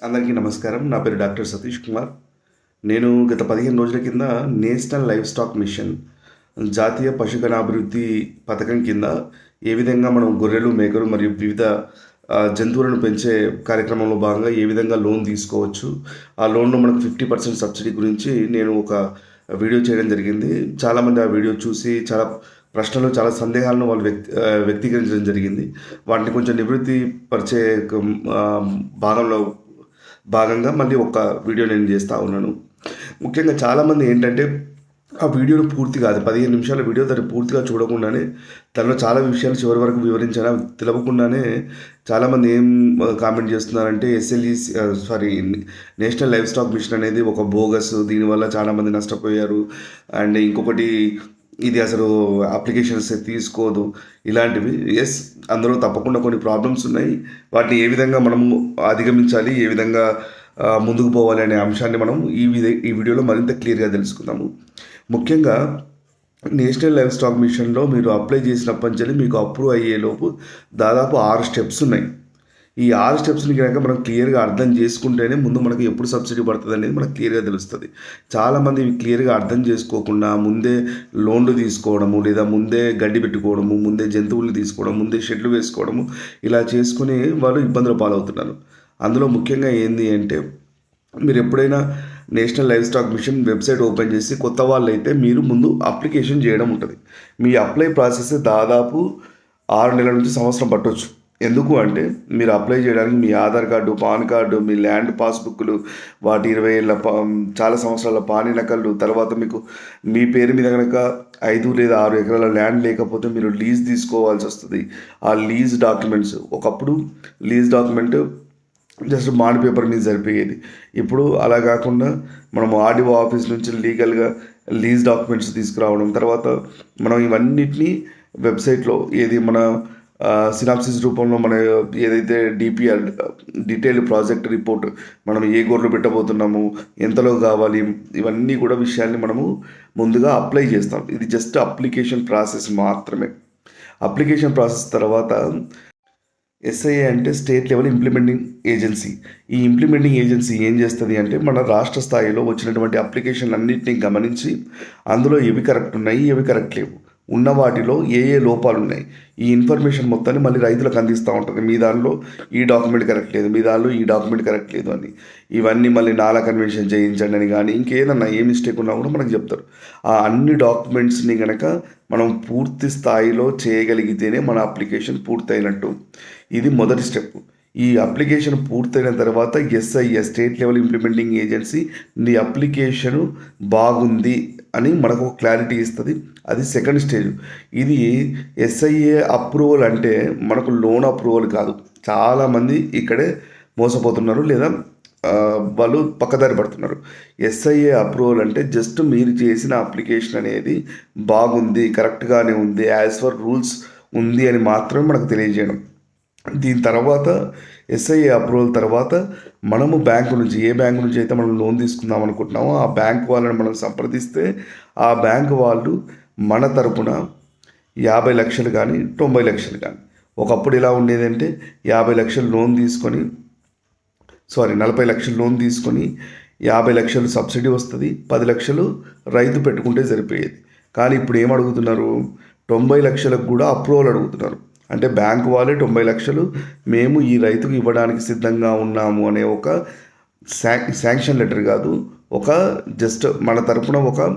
అందరికీ నమస్కారం. నా పేరు డాక్టర్ సతీష్ కుమార్. నేను గత 15 రోజుల కింద నేషనల్ లైవ్ స్టాక్ మిషన్ జాతీయ పశుగణాభివృద్ధి పథకం కింద ఏ విధంగా మనం గొర్రెలు, మేకలు మరియు వివిధ జంతువులను పెంచే కార్యక్రమంలో భాగంగా ఏ విధంగా లోన్ తీసుకోవచ్చు, ఆ లోన్‌లో మనకు 50% సబ్సిడీ గురించి నేను ఒక వీడియో చేయడం జరిగింది. చాలామంది ఆ వీడియో చూసి చాలా ప్రశ్నలు, చాలా సందేహాలను వాళ్ళు వ్యక్తీకరించడం జరిగింది. వాటిని కొంచెం నివృత్తి పరిచే భాగంలో భాగంగా మళ్ళీ ఒక వీడియో నేను చేస్తూ ఉన్నాను. ముఖ్యంగా చాలామంది ఏంటంటే ఆ వీడియోను పూర్తిగా, అది 15 నిమిషాల వీడియో, దాన్ని పూర్తిగా చూడకుండానే దానిలో చాలా విషయాలు చివరి వరకు వివరించాను. తెలవకుండానే చాలామంది ఏం కామెంట్ చేస్తున్నారంటే నేషనల్ లైవ్ స్టాక్ మిషన్ అనేది ఒక బోగస్, దీనివల్ల చాలామంది నష్టపోయారు, అండ్ ఇంకొకటి ఇది అసలు అప్లికేషన్స్ తీసుకోదు, ఇలాంటివి. ఎస్, అందులో తప్పకుండా కొన్ని ప్రాబ్లమ్స్ ఉన్నాయి. వాటిని ఏ విధంగా మనము అధిగమించాలి, ఏ విధంగా ముందుకు పోవాలి అనే అంశాన్ని మనం ఈ వీడియోలో మరింత క్లియర్గా తెలుసుకుందాము. ముఖ్యంగా నేషనల్ లైవ్ స్టాక్ మిషన్లో మీరు అప్లై చేసినప్పటి నుంచి మీకు అప్రూవ్ అయ్యేలోపు దాదాపు 6 స్టెప్స్ ఉన్నాయి. ఈ 6 స్టెప్స్ని కనుక మనం క్లియర్గా అర్థం చేసుకుంటేనే ముందు మనకు ఎప్పుడు సబ్సిడీ పడుతుంది అనేది మనకు క్లియర్గా తెలుస్తుంది. చాలామంది ఇవి క్లియర్గా అర్థం చేసుకోకుండా ముందే లోన్లు తీసుకోవడము, లేదా ముందే గడ్డి పెట్టుకోవడము, ముందే జంతువులు తీసుకోవడం, ముందే షెడ్లు వేసుకోవడము, ఇలా చేసుకుని వాళ్ళు ఇబ్బందుల పాలవుతున్నారు. అందులో ముఖ్యంగా ఏంది అంటే, మీరు ఎప్పుడైనా national livestock mission website open చేసి కొత్త వాళ్ళు అయితే మీరు ముందు అప్లికేషన్ చేయడం ఉంటుంది. మీ అప్లై ప్రాసెస్ దాదాపు 6 నెలల నుంచి సంవత్సరం పట్టవచ్చు. ఎందుకు అంటే, మీరు అప్లై చేయడానికి మీ ఆధార్ కార్డు, పాన్ కార్డు, మీ ల్యాండ్ పాస్బుక్లు, వాటి 20 ఏళ్ళ చాలా సంవత్సరాల పానీ నకళ్ళు, తర్వాత మీకు మీ పేరు మీద కనుక 5 లేదా 6 ఎకరాల ల్యాండ్ లేకపోతే మీరు లీజ్ తీసుకోవాల్సి వస్తుంది. ఆ లీజ్ డాక్యుమెంట్స్, ఒకప్పుడు lease document just bond paper మీద సరిపోయేది. ఇప్పుడు అలా కాకుండా మనం ఆర్డీఓ ఆఫీస్ నుంచి లీగల్గా లీజ్ డాక్యుమెంట్స్ తీసుకురావడం, తర్వాత మనం ఇవన్నిటినీ వెబ్సైట్లో మన సినాప్సిస్ రూపంలో మన ఏదైతే డిపిఆర్, డీటెయిల్ ప్రాజెక్ట్ రిపోర్ట్, మనం ఏ గొర్రెలు పెట్టబోతున్నాము, ఎంతలో కావాలి, ఇవన్నీ కూడా విషయాన్ని మనము ముందుగా అప్లై చేస్తాం. ఇది జస్ట్ అప్లికేషన్ ప్రాసెస్ మాత్రమే. అప్లికేషన్ ప్రాసెస్ తర్వాత ఎస్ఐఏ అంటే స్టేట్ లెవెల్ ఇంప్లిమెంటింగ్ ఏజెన్సీ. ఈ ఇంప్లిమెంటింగ్ ఏజెన్సీ ఏం చేస్తుంది అంటే, మన రాష్ట్ర స్థాయిలో వచ్చినటువంటి అప్లికేషన్ అన్నింటినీ గమనించి అందులో ఏవి కరెక్ట్ ఉన్నాయి, ఏవి కరెక్ట్ లేవు, ఉన్న వాటిలో ఏ ఏ లోపాలు ఉన్నాయి, ఈ ఇన్ఫర్మేషన్ మొత్తాన్ని మళ్ళీ రైతులకు అందిస్తూ ఉంటుంది. మీ దానిలో ఈ డాక్యుమెంట్ కరెక్ట్ లేదు, మీ దానిలో ఈ డాక్యుమెంట్ కరెక్ట్ లేదు అని. ఇవన్నీ మళ్ళీ నాలా కన్వెన్షన్ చేయించండి అని, కానీ ఇంకేదన్నా ఏ మిస్టేక్ ఉన్నా కూడా మనకు చెప్తారు. ఆ అన్ని డాక్యుమెంట్స్ని కనుక మనం పూర్తి స్థాయిలో చేయగలిగితేనే మన అప్లికేషన్ పూర్తయినట్టు. ఇది మొదటి స్టెప్. ఈ అప్లికేషన్ పూర్తయిన తర్వాత ఎస్ఐఏ, స్టేట్ లెవెల్ ఇంప్లిమెంటింగ్ ఏజెన్సీ, నీ అప్లికేషను బాగుంది అని మనకు క్లారిటీ ఇస్తుంది. అది సెకండ్ స్టేజ్. ఇది ఎస్ఐఏ అప్రూవల్ అంటే మనకు లోన్ అప్రూవల్ కాదు. చాలామంది ఇక్కడే మోసపోతున్నారు, లేదా వాళ్ళు పక్కదారి పడుతున్నారు. ఎస్ఐఏ అప్రూవల్ అంటే జస్ట్ మీరు చేసిన అప్లికేషన్ అనేది బాగుంది, కరెక్ట్గానే ఉంది, యాజ్ పర్ రూల్స్ ఉంది అని మాత్రమే మనకు తెలియజేయడం. దీని తర్వాత ఎస్ఐఏ అప్రూవల్ తర్వాత మనము బ్యాంకు నుంచి, ఏ బ్యాంకు నుంచి అయితే మనం లోన్ తీసుకుందాం అనుకుంటున్నామో ఆ బ్యాంక్ వాళ్ళని మనం సంప్రదిస్తే ఆ బ్యాంకు వాళ్ళు మన తరపున 50 లక్షలు కానీ 90 లక్షలు కానీ, ఒకప్పుడు ఇలా ఉండేదంటే 50 లక్షలు లోన్ తీసుకొని 40 లక్షలు లోన్ తీసుకొని 50 లక్షలు సబ్సిడీ వస్తుంది, 10 లక్షలు రైతు పెట్టుకుంటే సరిపోయేది. కానీ ఇప్పుడు ఏం అడుగుతున్నారు, 90 లక్షలకు కూడా అప్రూవల్ అడుగుతున్నారు. అంటే బ్యాంకు వాళ్ళే 90 లక్షలు మేము ఈ రైతుకు ఇవ్వడానికి సిద్ధంగా ఉన్నాము అనే ఒక శాంక్షన్ లెటర్ కాదు, ఒక జస్ట్ మన తరపున ఒక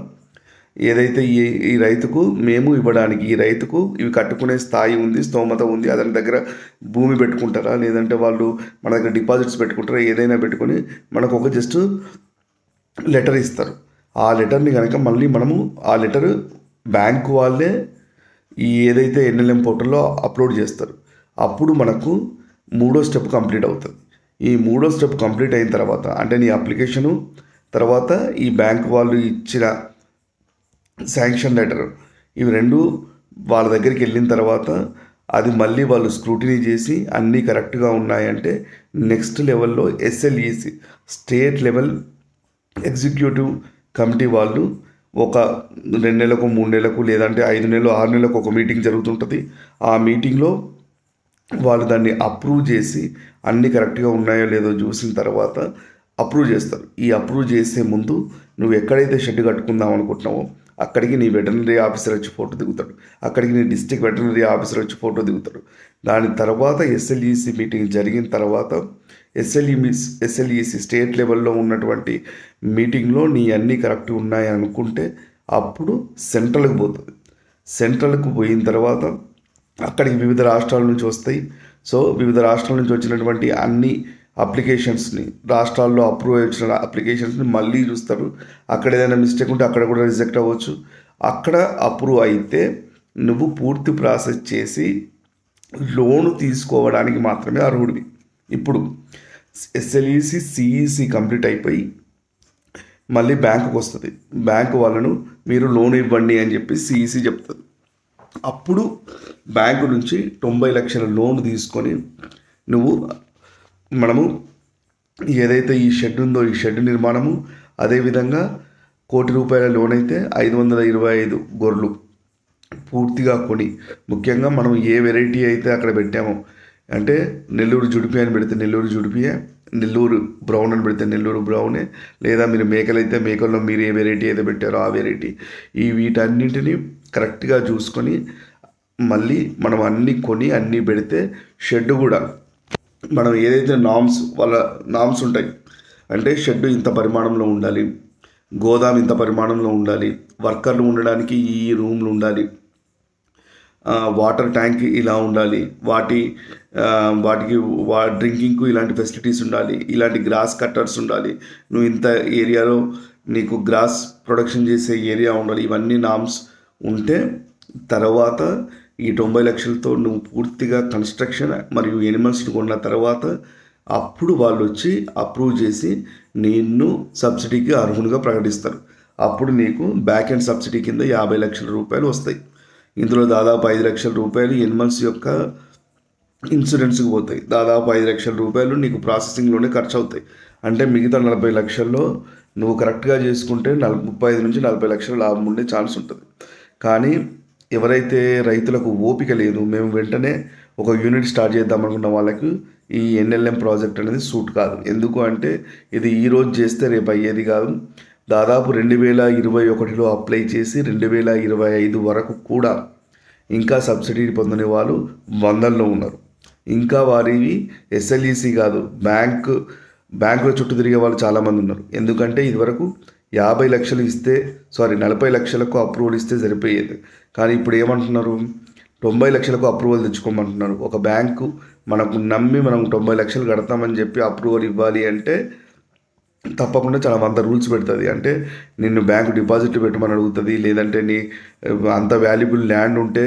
ఏదైతే ఈ రైతుకు మేము ఇవ్వడానికి, ఈ రైతుకు ఇవి కట్టుకునే స్థాయి ఉంది, స్తోమత ఉంది, అతని దగ్గర భూమి పెట్టుకుంటారా, లేదంటే వాళ్ళు మన దగ్గర డిపాజిట్స్ పెట్టుకుంటారా, ఏదైనా పెట్టుకొని మనకు ఒక జస్ట్ లెటర్ ఇస్తారు. ఆ లెటర్ని కనుక మళ్ళీ మనము ఆ లెటర్ బ్యాంకు వాళ్ళే ఈ ఏదైతే ఎన్ఎల్ఎం పోర్టల్లో అప్లోడ్ చేస్తారు. అప్పుడు మనకు 3వ స్టెప్ కంప్లీట్ అవుతుంది. ఈ 3వ స్టెప్ కంప్లీట్ అయిన తర్వాత, అంటే నీ అప్లికేషను తర్వాత ఈ బ్యాంక్ వాళ్ళు ఇచ్చిన శాంక్షన్ లెటర్, ఇవి రెండు వాళ్ళ దగ్గరికి వెళ్ళిన తర్వాత అది మళ్ళీ వాళ్ళు స్క్రూటినీ చేసి అన్నీ కరెక్ట్గా ఉన్నాయంటే నెక్స్ట్ లెవెల్లో ఎస్ఎల్ఈసి, స్టేట్ లెవెల్ ఎగ్జిక్యూటివ్ కమిటీ వాళ్ళు ఒక 2 నెలలకు, 3 నెలలకు, లేదంటే 5 నెలలు, 6 నెలలకు ఒక మీటింగ్ జరుగుతుంటుంది. ఆ మీటింగ్లో వాళ్ళు దాన్ని అప్రూవ్ చేసి అన్నీ కరెక్ట్గా ఉన్నాయో లేదో చూసిన తర్వాత అప్రూవ్ చేస్తారు. ఈ అప్రూవ్ చేసే ముందు నువ్వు ఎక్కడైతే షెడ్ కట్టుకుందాం అనుకుంటున్నావో అక్కడికి నీ వెటర్నరీ ఆఫీసర్ వచ్చి ఫోటో దిగుతాడు. అక్కడికి నీ డిస్ట్రిక్ట్ వెటర్నరీ ఆఫీసర్ వచ్చి ఫోటో దిగుతాడు. దాని తర్వాత ఎస్ఎల్ఈసి మీటింగ్ జరిగిన తర్వాత ఎస్ఎల్ఈసి స్టేట్ లెవెల్లో ఉన్నటువంటి మీటింగ్లో నీ అన్నీ కరెక్ట్ ఉన్నాయి అనుకుంటే అప్పుడు సెంట్రల్కి పోతుంది. సెంట్రల్కి పోయిన తర్వాత అక్కడికి వివిధ రాష్ట్రాల నుంచి వస్తాయి. సో వివిధ రాష్ట్రాల నుంచి వచ్చినటువంటి అన్ని అప్లికేషన్స్ని, రాష్ట్రాల్లో అప్రూవ్ వచ్చిన అప్లికేషన్స్ని మళ్ళీ చూస్తారు. అక్కడ ఏదైనా మిస్టేక్ ఉంటే అక్కడ కూడా రిజెక్ట్ అవ్వచ్చు. అక్కడ అప్రూవ్ అయితే నువ్వు పూర్తి ప్రాసెస్ చేసి లోను తీసుకోవడానికి మాత్రమే అర్హుడివి. ఇప్పుడు ఎస్ఎల్ఈసి సిఈసి కంప్లీట్ అయిపోయి మళ్ళీ బ్యాంకుకి వస్తుంది. బ్యాంకు వాళ్ళను మీరు లోన్ ఇవ్వండి అని చెప్పి సిఈసి చెప్తుంది. అప్పుడు బ్యాంకు నుంచి 90 లక్షల లోన్ తీసుకొని మనము ఏదైతే ఈ షెడ్ ఉందో ఈ షెడ్ నిర్మాణము, అదేవిధంగా ₹1,00,00,000 లోన్ అయితే 525 గొర్రెలు పూర్తిగా కొని, ముఖ్యంగా మనం ఏ వెరైటీ అయితే అక్కడ పెట్టామో, అంటే నెల్లూరు జుడిపి అని పెడితే నెల్లూరు జుడిపియే, నెల్లూరు బ్రౌన్ అని పెడితే నెల్లూరు బ్రౌనే, లేదా మీరు మేకలు అయితే మేకల్లో మీరు ఏ వెరైటీ అయితే పెట్టారో ఆ వెరైటీ, వీటన్నింటినీ కరెక్ట్గా చూసుకొని మళ్ళీ మనం అన్నీ కొని అన్నీ పెడితే షెడ్ కూడా మనం ఏదైతే వాళ్ళ నామ్స్ ఉంటాయి, అంటే షెడ్ ఇంత పరిమాణంలో ఉండాలి, గోదాం ఇంత పరిమాణంలో ఉండాలి, వర్కర్లు ఉండడానికి ఈ రూమ్లు ఉండాలి, వాటర్ ట్యాంక్ ఇలా ఉండాలి, వాటికి డ్రింకింగ్కు ఇలాంటి ఫెసిలిటీస్ ఉండాలి, ఇలాంటి గ్రాస్ కట్టర్స్ ఉండాలి, నువ్వు ఇంత ఏరియాలో నీకు గ్రాస్ ప్రొడక్షన్ చేసే ఏరియా ఉండాలి, ఇవన్నీ నామ్స్ ఉంటే తర్వాత ఈ 90 లక్షలతో నువ్వు పూర్తిగా కన్స్ట్రక్షన్ మరియు ఎనిమల్స్ని కొన్న తర్వాత అప్పుడు వాళ్ళు వచ్చి అప్రూవ్ చేసి నిన్ను సబ్సిడీకి అర్హునిగా ప్రకటిస్తారు. అప్పుడు నీకు బ్యాక్ ఎండ్ సబ్సిడీ కింద 50 లక్షల రూపాయలు వస్తాయి. ఇందులో దాదాపు 5 లక్షల రూపాయలు ఎనిమల్స్ యొక్క ఇన్సూరెన్స్కి పోతాయి. దాదాపు 5 లక్షల రూపాయలు నీకు ప్రాసెసింగ్లోనే ఖర్చు అవుతాయి. అంటే మిగతా 40 లక్షల్లో నువ్వు కరెక్ట్గా చేసుకుంటే 35 నుంచి 40 లక్షల లాభం ఉండే ఛాన్స్ ఉంటుంది. కానీ ఎవరైతే రైతులకు ఓపిక లేదు, మేము వెంటనే ఒక యూనిట్ స్టార్ట్ చేద్దాం అనుకున్న వాళ్ళకి ఈ ఎన్ఎల్ఎం ప్రాజెక్ట్ అనేది సూట్ కాదు. ఎందుకు అంటే ఇది ఈరోజు చేస్తే రేపు అయ్యేది కాదు. దాదాపు 2021లో అప్లై చేసి 2025 వరకు కూడా ఇంకా సబ్సిడీ పొందని వాళ్ళు వందల్లో ఉన్నారు. ఇంకా వారివి ఎస్ఎల్ఈసి కాదు, బ్యాంకుల చుట్టూ తిరిగే వాళ్ళు చాలామంది ఉన్నారు. ఎందుకంటే ఇదివరకు 50 లక్షలు ఇస్తే 40 లక్షలకు అప్రూవల్ ఇస్తే సరిపోయేది. కానీ ఇప్పుడు ఏమంటున్నారు, 90 లక్షలకు అప్రూవల్ తెచ్చుకోమంటున్నారు. ఒక బ్యాంకు మనకు నమ్మి మనం 90 లక్షలు కడతామని చెప్పి అప్రూవల్ ఇవ్వాలి అంటే తప్పకుండా చాలా 100 రూల్స్ పెడుతుంది. అంటే నిన్ను బ్యాంకు డిపాజిట్ పెట్టమని అడుగుతుంది, లేదంటే నీ అంత వాల్యుబుల్ ల్యాండ్ ఉంటే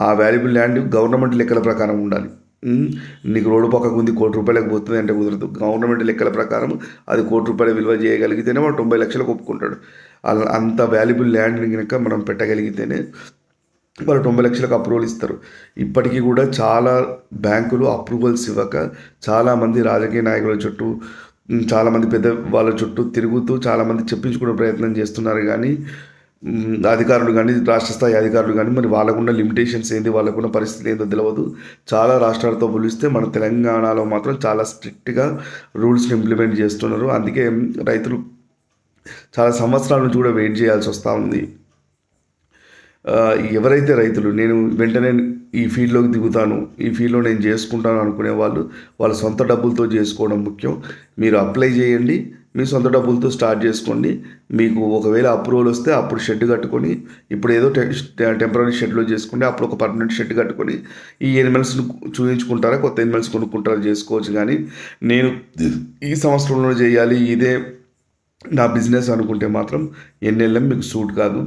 ఆ వాల్యుబుల్ ల్యాండ్ గవర్నమెంట్ లెక్కల ప్రకారం ఉండాలి. నీకు రోడ్డు పక్కకు ఉంది ₹1,00,00,000 పోతుంది అంటే కుదరదు. గవర్నమెంట్ లెక్కల ప్రకారం అది ₹1,00,00,000 విలువ చేయగలిగితేనే మనం 90 లక్షలకు ఒప్పుకుంటాడు. అంత వాల్యుబుల్ ల్యాండ్ని కనుక మనం పెట్టగలిగితేనే వాళ్ళు 90 లక్షలకు అప్రూవల్ ఇస్తారు. ఇప్పటికీ కూడా చాలా బ్యాంకులు అప్రూవల్స్ ఇవ్వక చాలామంది రాజకీయ నాయకుల చుట్టూ, చాలామంది పెద్ద వాళ్ళ చుట్టూ తిరుగుతూ చాలామంది చెప్పించుకునే ప్రయత్నం చేస్తున్నారు. కానీ అధికారులు కానీ, రాష్ట్ర స్థాయి అధికారులు కానీ మరి వాళ్ళకున్న లిమిటేషన్స్ ఏంది, వాళ్ళకున్న పరిస్థితి ఏందో తెలియదు. చాలా రాష్ట్రాలతో పోలిస్తే మన తెలంగాణలో మాత్రం చాలా స్ట్రిక్ట్గా రూల్స్ని ఇంప్లిమెంట్ చేస్తున్నారు. అందుకే రైతులు చాలా సంవత్సరాల నుంచి కూడా వెయిట్ చేయాల్సి వస్తూ ఉంది. ఎవరైతే రైతులు నేను వెంటనే ఈ ఫీల్డ్లోకి దిగుతాను, ఈ ఫీల్డ్లో నేను చేసుకుంటాను అనుకునే వాళ్ళ సొంత డబ్బులతో చేసుకోవడం ముఖ్యం. మీరు అప్లై చేయండి, మీ సొంత డబ్బులతో స్టార్ట్ చేసుకోండి. మీకు ఒకవేళ అప్రూవల్ వస్తే అప్పుడు షెడ్ కట్టుకొని, ఇప్పుడు ఏదో టెంపరీ షెడ్లో చేసుకుంటే అప్పుడు ఒక పర్మనెంట్ షెడ్ కట్టుకొని ఈ ఎనిమల్స్ను చూపించుకుంటారా, కొత్త ఎనిమల్స్ కొనుక్కుంటారా చేసుకోవచ్చు. కానీ నేను ఈ సంవత్సరంలో చేయాలి, ఇదే నా బిజినెస్ అనుకుంటే మాత్రం ఎన్ఎల్ఎం మీకు సూట్ కాదు.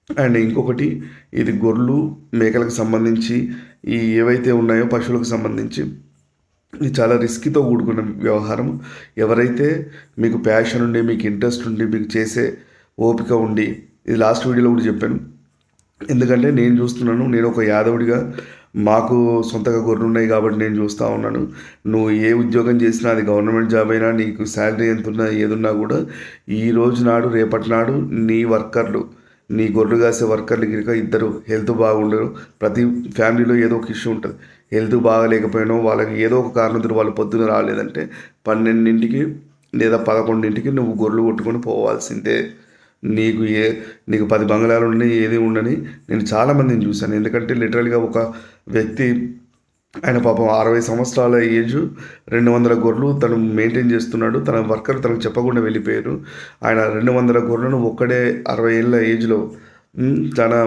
అండ్ ఇంకొకటి, ఇది గొర్రెలు మేకలకు సంబంధించి ఏవైతే ఉన్నాయో పశువులకు సంబంధించి ఇది చాలా రిస్క్తో కూడుకున్న వ్యవహారం. ఎవరైతే మీకు ప్యాషన్ ఉండి, మీకు ఇంట్రెస్ట్ ఉండి, మీకు చేసే ఓపిక ఉండి, ఇది లాస్ట్ వీడియోలో కూడా చెప్పాను. ఎందుకంటే నేను చూస్తున్నాను, నేను ఒక యాదవుడిగా మాకు సొంతగా గొర్రెలు ఉన్నాయి కాబట్టి నేను చూస్తూ ఉన్నాను. నువ్వు ఏ ఉద్యోగం చేసినా, అది గవర్నమెంట్ జాబ్ అయినా, నీకు శాలరీ ఎంత ఉన్నా ఏదున్నా కూడా ఈ రోజు నాడు రేపటి నాడు నీ వర్కర్లు, నీ గొర్రెలు కాసే వర్కర్లు కనుక ఇద్దరు హెల్త్ బాగుండరు, ప్రతి ఫ్యామిలీలో ఏదో ఒక ఇష్యూ ఉంటుంది. హెల్త్ బాగాలేకపోయినో వాళ్ళకి ఏదో ఒక కారణంతో వాళ్ళు పొద్దున రాలేదంటే 12కి లేదా 11కి నువ్వు గొర్రెలు కొట్టుకొని పోవాల్సిందే. నీకు ఏ నీకు 10 బంగళాలు ఉండని ఏది ఉండని నేను చాలామందిని చూశాను. ఎందుకంటే లిటరల్‌గా ఒక వ్యక్తి ఆయన పాపం 60 సంవత్సరాల ఏజు 200 గొర్రెలు తను మెయింటైన్ చేస్తున్నాడు. తన వర్కర్ తనకు చెప్పకుండా వెళ్ళిపోయారు. ఆయన 200 గొర్రెలను ఒక్కడే 60 ఏళ్ల ఏజ్‌లో చాలా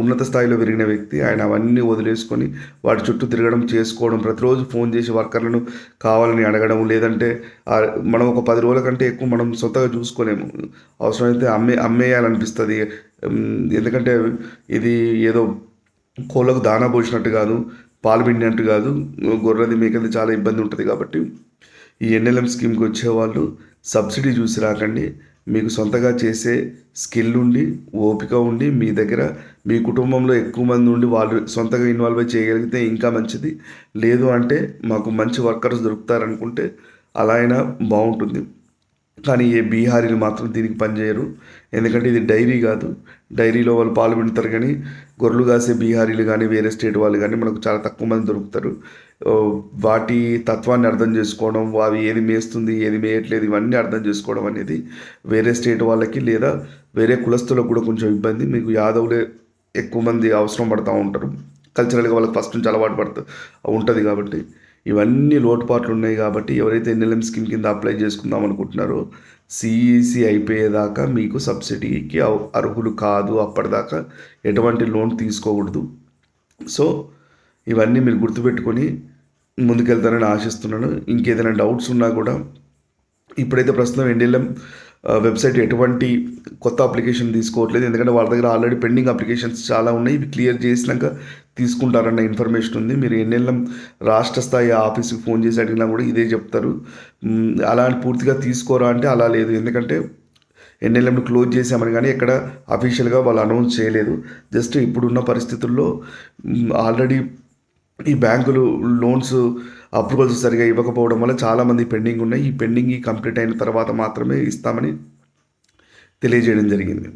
ఉన్నత స్థాయిలో పెరిగిన వ్యక్తి. ఆయన అవన్నీ వదిలేసుకొని వాటి చుట్టూ తిరగడం, చేసుకోవడం, ప్రతిరోజు ఫోన్ చేసి వర్కర్లను కావాలని అడగడం, లేదంటే మనం ఒక 10 రోజుల కంటే ఎక్కువ మనం సొంతగా చూసుకోలేము. అవసరమైతే అమ్మేయాలనిపిస్తది. ఎందుకంటే ఇది ఏదో కోళ్ళకు దానా పోసినట్టు కాదు, పాలు పిండినట్టు కాదు. గొర్రెది, మేకది చాలా ఇబ్బంది ఉంటది కాబట్టి ఈ ఎన్ఎల్ఎం స్కీమ్‌కి వచ్చేవాళ్ళు సబ్సిడీ చూసి రాకండి. మీకు సొంతగా చేసే స్కిల్ ఉండి, ఓపిక ఉండి, మీ దగ్గర మీ కుటుంబంలో ఎక్కువ మంది ఉండి వాళ్ళు సొంతగా ఇన్వాల్వ్ అయ్యి చేయగలిగితే ఇంకా మంచిది. లేదు అంటే మాకు మంచి వర్కర్స్ దొరుకుతారనుకుంటే అలా అయినా బాగుంటుంది. కానీ ఏ బీహారీలు మాత్రం దీనికి పనిచేయరు. ఎందుకంటే ఇది డైరీ కాదు. డైరీలో వాళ్ళు పాలు పిండుతారు కానీ గొర్రెలు కాసే బీహారీలు కానీ వేరే స్టేట్ వాళ్ళు కానీ మనకు చాలా తక్కువ మంది దొరుకుతారు. వాటి తత్వాన్ని అర్థం చేసుకోవడం, అవి ఏది మేస్తుంది ఏది మేయట్లేదు ఇవన్నీ అర్థం చేసుకోవడం అనేది వేరే స్టేట్ వాళ్ళకి లేదా వేరే కులస్తులకు కూడా కొంచెం ఇబ్బంది. మీకు యాదవులే ఎక్కువ మంది అవసరం పడుతూ ఉంటారు. కల్చరల్గా వాళ్ళకి ఫస్ట్ నుంచి అలవాటు ఉంటుంది కాబట్టి ఇవన్నీ లోటుపాట్లు ఉన్నాయి. కాబట్టి ఎవరైతే ఎన్ఎల్ఎం స్కీమ్ కింద అప్లై చేసుకుందాం అనుకుంటున్నారో సిఈసి అయిపోయేదాకా మీకు సబ్సిడీకి అర్హులు కాదు. అప్పటిదాకా ఎటువంటి లోన్ తీసుకోకూడదు. సో ఇవన్నీ మీరు గుర్తుపెట్టుకొని ముందుకెళ్తారని ఆశిస్తున్నాను. ఇంకేదైనా డౌట్స్ ఉన్నా కూడా ఇప్పుడైతే ప్రస్తుతం ఎన్ఎల్ఎం వెబ్సైట్ ఎటువంటి కొత్త అప్లికేషన్ తీసుకోవట్లేదు. ఎందుకంటే వాళ్ళ దగ్గర ఆల్రెడీ పెండింగ్ అప్లికేషన్స్ చాలా ఉన్నాయి. ఇవి క్లియర్ చేసినాక తీసుకుంటారన్న ఇన్ఫర్మేషన్ ఉంది. మీరు ఎన్ఎల్ఎం రాష్ట్ర స్థాయి ఆఫీస్కి ఫోన్ చేసి అడిగినా కూడా ఇదే చెప్తారు. అలా పూర్తిగా తీసుకోరా అంటే అలా లేదు. ఎందుకంటే ఎన్ఎల్ఎంను క్లోజ్ చేసామని కానీ ఎక్కడ అఫీషియల్గా వాళ్ళు అనౌన్స్ చేయలేదు. జస్ట్ ఇప్పుడున్న పరిస్థితుల్లో ఆల్రెడీ ఈ బ్యాంకులు లోన్స్ అప్రూవల్స్ సరిగా ఇవ్వకపోవడం వల్ల చాలామంది పెండింగ్ ఉన్నాయి. ఈ పెండింగ్ కంప్లీట్ అయిన తర్వాత మాత్రమే ఇస్తామని తెలియజేయడం జరిగింది.